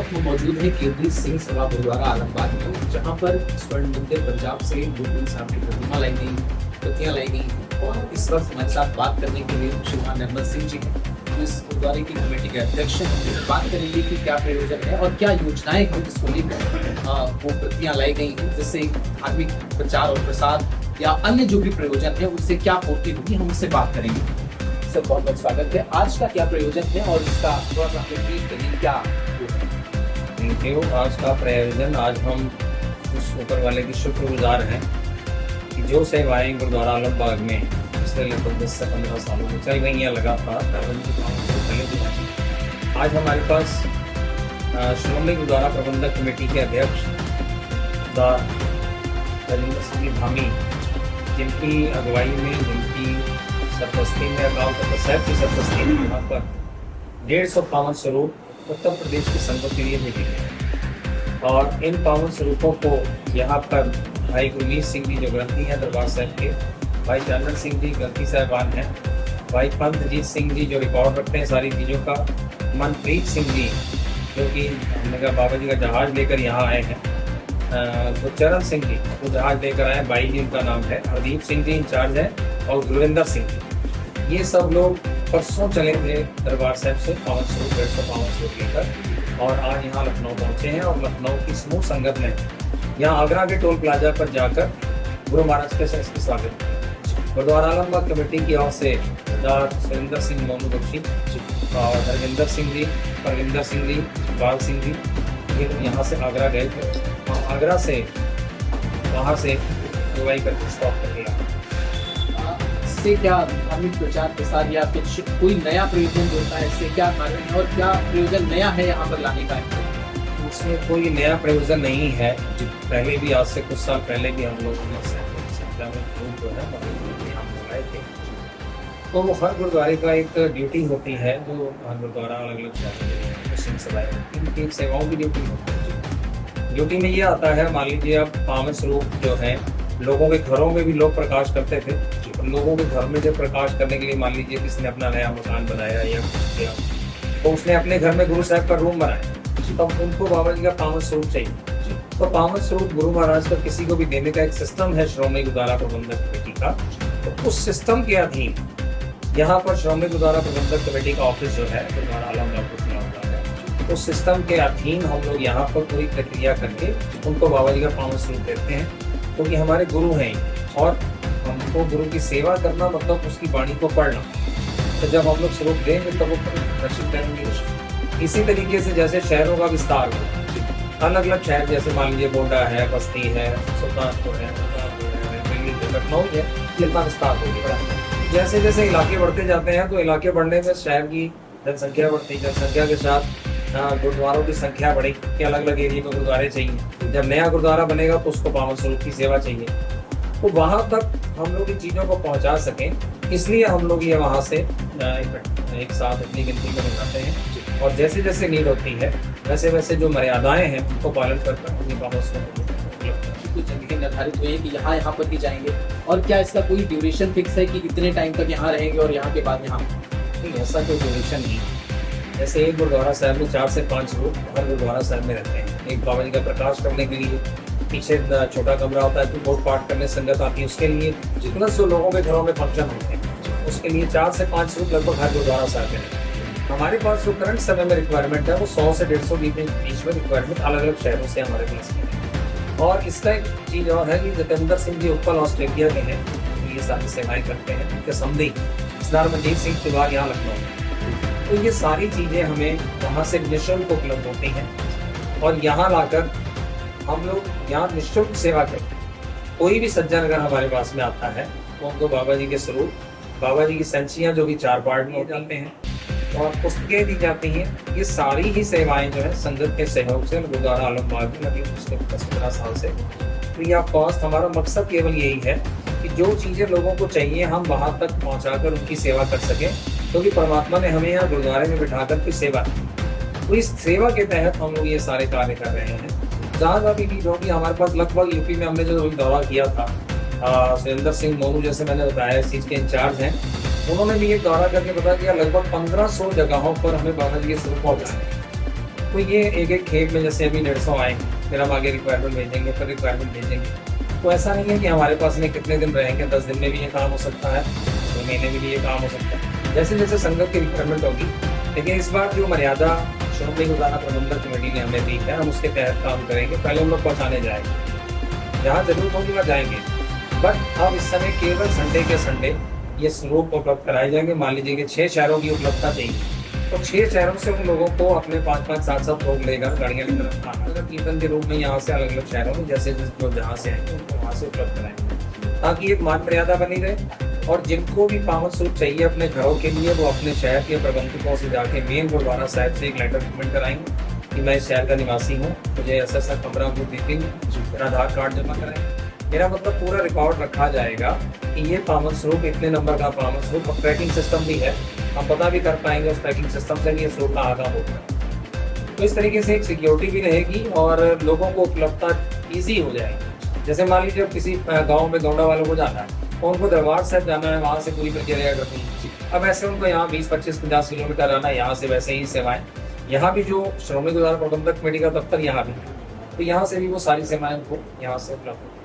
वक्त हम मौजूद हैं केंद्रीय सिंह सभा गुरुद्वारा आलमबाग में, जहां पर स्वर्ण मंदिर पंजाब से गुरु साहब की प्रतिमा लाई गई, पत्तियां लाई गई। और इस वक्त हमारे साथ बात करने के लिए श्रीमान निर्मल सिंह जी हैं, जो इस गुरुद्वारे की कमेटी के अध्यक्ष हैं। हम बात करेंगे कि क्या प्रयोजन है और क्या योजनाएं हैं जिसको लेकर वो पत्तियां लाई गई हैं, जिससे धार्मिक प्रचार और प्रसार या अन्य जो भी प्रयोजन है उससे क्या पूर्ति होगी, हम उससे बात करेंगे। सर बहुत बहुत स्वागत है। आज का क्या प्रयोजन है और इसका थोड़ा सा हमें ब्रीफ करिए क्या थैंक यू। आज का प्रयोजन, आज हम उस ऊपर वाले की शुक्रगुजार हैं कि जो सेवाएं गुरुद्वारा आलमबाग में पिछले लगभग 10 से 15 सालों में चल रही हैं लगातार, आज हमारे पास श्रोमणी गुरुद्वारा प्रबंधक कमेटी के अध्यक्ष राजेंद्र सिंह धामी, जिनकी अगुवाई में, जिनकी सरपरस्ती में, अकाल तख्त साहिब की सरपरस्ती में यहाँ पर 150 पावन स्वरूप उत्तर प्रदेश की संगत के लिए भेजे गए। और इन पावन स्वरूपों को यहाँ पर भाई गुरमीत सिंह जी जो ग्रंथी हैं दरबार साहिब के, भाई जानन सिंह जी ग्रंथी साहिबान हैं, भाई पंतजीत सिंह जी जो रिकॉर्ड रखते हैं सारी चीज़ों का, मनप्रीत सिंह जी जो कि हमने कहा बाबा जी का जहाज़ लेकर यहाँ आए हैं, तो चरण सिंह जी वो जहाज़ लेकर आए, भाई जी उनका नाम है, हरदीप सिंह जी इंचार्ज है, और गुरविंदर सिंह जी, ये सब लोग परसों चले थे दरबार साहिब से पावन स्वरूप 150 पावन स्वरूप लेकर, और आज यहाँ लखनऊ पहुँचे हैं। और लखनऊ की समूह संगत ने यहाँ आगरा के टोल प्लाजा पर जाकर गुरु महाराज के इसकी स्वागत किया। गुरुद्वारा आलमबाग कमेटी की ओर से सरदार सुरेंद्र सिंह मोनू बख्शी और हरविंदर सिंह जी, परविंदर सिंह जी, बाल सिंह जी, ये यहाँ से आगरा गए थे, और आगरा से वहाँ से अगुवाई करके स्टॉप कर दिया। इससे क्या धार्मिक प्रचार प्रसार या कुछ कोई नया प्रयोजन जोड़ता है, इससे क्या कारण है और क्या प्रयोजन नया है यहाँ पर लाने का है? उसमें कोई नया प्रयोजन नहीं है। पहले भी, आज से कुछ साल पहले भी हम लोगों ने जो है हम लगाए थे। तो वो हर गुरुद्वारे का एक ड्यूटी होती है, जो हर गुरुद्वारा अलग अलग शहर सभाएं, इनकी सेवाओं की ड्यूटी होती है। ड्यूटी में ये आता है, मान लीजिए अब पावन स्वरूप जो है लोगों के घरों में भी लोग प्रकाश करते थे, लोगों के घर में जब प्रकाश करने के लिए मान लीजिए किसी ने अपना नया मकान बनाया या कुछ किया, तो उसने अपने घर में गुरु साहब का रूम बनाया, तब उनको बाबा जी का पावन स्वरूप चाहिए। तो पावन स्वरूप गुरु महाराज का किसी को भी देने का एक सिस्टम है श्रोमणी गुरुद्वारा प्रबंधक कमेटी का। तो उस सिस्टम के अधीन यहाँ पर श्रोमणी गुरुद्वारा प्रबंधक कमेटी का ऑफिस जो है गुरुद्वारा आलमबाग है, उस सिस्टम के अधीन हम लोग यहाँ पर पूरी प्रक्रिया करके उनको बाबा जी का पावन स्वरूप देते हैं, क्योंकि हमारे गुरु हैं और हमको गुरु की सेवा करना मतलब उसकी वाणी को पढ़ना। तो जब हम लोग स्वरूप देंगे तो वो दर्शन करेंगे। इसी तरीके से जैसे शहरों का विस्तार हो, अलग अलग शहर जैसे मान लीजिए गोंडा है, बस्ती है, सुल्तानपुर है, लखनऊ है, जितना विस्तार हो गया। जैसे जैसे इलाके बढ़ते जाते हैं तो इलाके बढ़ने में शहर की जनसंख्या बढ़ती है, जनसंख्या के साथ गुरुद्वारों की संख्या बढ़ी कि अलग अलग एरिया में गुरुद्वारे चाहिए। जब नया गुरुद्वारा बनेगा तो उसको पावन स्वरूप की सेवा चाहिए, तो वहाँ तक हम लोग इन चीज़ों को पहुँचा सकें, इसलिए हम लोग ये वहाँ से एक साथ अपनी गिनती में बनाते हैं। और जैसे जैसे नीड होती है वैसे वैसे जो मर्यादाएं हैं उनको पालन कर अपनी पावन स्वरूप कुछ जगह निर्धारित हुई है कि यहाँ पर ही जाएंगे, और क्या इसका कोई ड्यूरेशन फिक्स है कि कितने टाइम तक यहाँ रहेंगे और यहाँ के बाद यहाँ? नहीं, ऐसा कोई ड्यूरेशन नहीं। जैसे एक गुरुद्वारा साहब में 4 से 5 लोग हर गुरुद्वारा साहब में रहते हैं। एक बाबा जी का प्रकाश करने के लिए पीछे छोटा कमरा होता है, तो बहुत पाठ करने संगत आती है, उसके लिए जितना सो लोगों के घरों में फंक्शन होते हैं, उसके लिए 4 से 5 लोग लगभग हर गुरुद्वारा साहब में रहते हैं। हमारे पास जो करंट समय में रिक्वायरमेंट है वो 100 से 150 के बीच में रिक्वायरमेंट अलग अलग शहरों से हमारे पास है। और इसका एक चीज़ और है कि जतेंद्र सिंह जी उपल ऑस्ट्रेलिया के हैं, तो ये सारी सेवाएं करते हैं, उनके समधी सरदार मनजीत सिंह तिवारी यहाँ लखनऊ। तो ये सारी चीज़ें हमें वहाँ से निःशुल्क उपलब्ध होती हैं, और यहाँ लाकर हम लोग यहाँ निःशुल्क सेवा करते हैं। कोई भी सज्जन अगर हमारे पास में आता है तो उनको बाबा जी के स्वरूप, बाबा जी की संचियाँ जो कि 4 पार्ट में जाते हैं और पुस्तकें दी जाती हैं, ये सारी ही सेवाएं जो है संगत के सहयोग से गुरुद्वारा आलमबाग में लगी पिछले 10-15 साल से फ्री ऑफ कॉस्ट। हमारा मकसद केवल यही है कि जो चीज़ें लोगों को चाहिए हम वहाँ तक पहुँचाकर उनकी सेवा कर सकें, क्योंकि परमात्मा ने हमें यहाँ गुरुद्वारे में बिठाकर की सेवा की। तो इस सेवा के तहत हम लोग ये सारे कार्य कर रहे हैं। जहाँ जहाँ भी जो कि हमारे पास लगभग यूपी में हमने जो दौरा किया था, सुरेंद्र सिंह मोनू जैसे मैंने बताया इस चीज़ के इंचार्ज हैं, उन्होंने भी एक दौरा करके बता दिया लगभग 1500 जगहों पर हमें बाबा जी के स्वरूप पहुँचाए। तो ये एक एक खेप में जैसे अभी 150 आए, फिर हम आगे रिक्वायरमेंट भेजेंगे, फिर रिक्वायरमेंट भेजेंगे। तो ऐसा नहीं है कि हमारे पास में कितने दिन रहेंगे, 10 दिन में भी ये काम हो सकता है, 2 महीने में भी ये काम हो सकता है, जैसे जैसे संगत की रिक्वायरमेंट होगी। लेकिन इस बार जो मर्यादा श्रोमणी गुरुद्वारा प्रबंधक कमेटी ने हमें दी है, हम उसके तहत काम करेंगे। पहले हम लोग पहुँचाने जाएंगे, जहाँ जरूरत होगी वहाँ जाएंगे, बट अब इस समय केवल संडे के संडे ये स्लोप उपलब्ध कराए जाएंगे। मान लीजिए कि 6 शहरों की उपलब्धता चाहिए, तो 6 शहरों से उन लोगों को अपने 5-5, 7-7 लोग लेकर गाड़ियाँ लेकर आना, अगर कीर्तन के रूप में यहाँ से अलग अलग शहरों में जैसे लोग जहाँ से आएंगे उनको वहाँ से उपलब्ध कराएंगे, ताकि एक मान मर्यादा बनी रहे। और जिनको भी पावन स्वरूप चाहिए अपने घरों के लिए, वो अपने शहर के प्रबंधकों से जाके मेन गुरुद्वारा साहिब से एक लेटर डॉक्यूमेंट कराएंगे कि मैं इस शहर का निवासी हूँ, मुझे ऐसा कमरा बुक देखेंगे, फिर आधार कार्ड जमा कराएंगे। मेरा मतलब पूरा रिकॉर्ड रखा जाएगा कि ये पावन स्वरूप इतने नंबर का पावन स्वरूप, और ट्रैकिंग सिस्टम भी है, हम पता भी कर पाएंगे उस ट्रैकिंग सिस्टम से कि ये स्वरूप कहाँ कहाँ होगा। तो इस तरीके से एक सिक्योरिटी भी रहेगी और लोगों को उपलब्धता ईजी हो जाएगी। जैसे मान लीजिए किसी गाँव में गौंडा वालों को जाना है, उनको दरबार साहब जाना है, वहाँ से पूरी प्रक्रिया करनी है। अब ऐसे उनको यहाँ 20, 25, 50 किलोमीटर आना है, यहाँ से वैसे ही सेवाएं, यहाँ भी जो श्रोमणी गुरुद्वारा प्रबंधक कमेटी का दफ्तर यहाँ भी है, तो यहाँ से भी वो सारी सेवाएं उनको यहाँ से उपलब्ध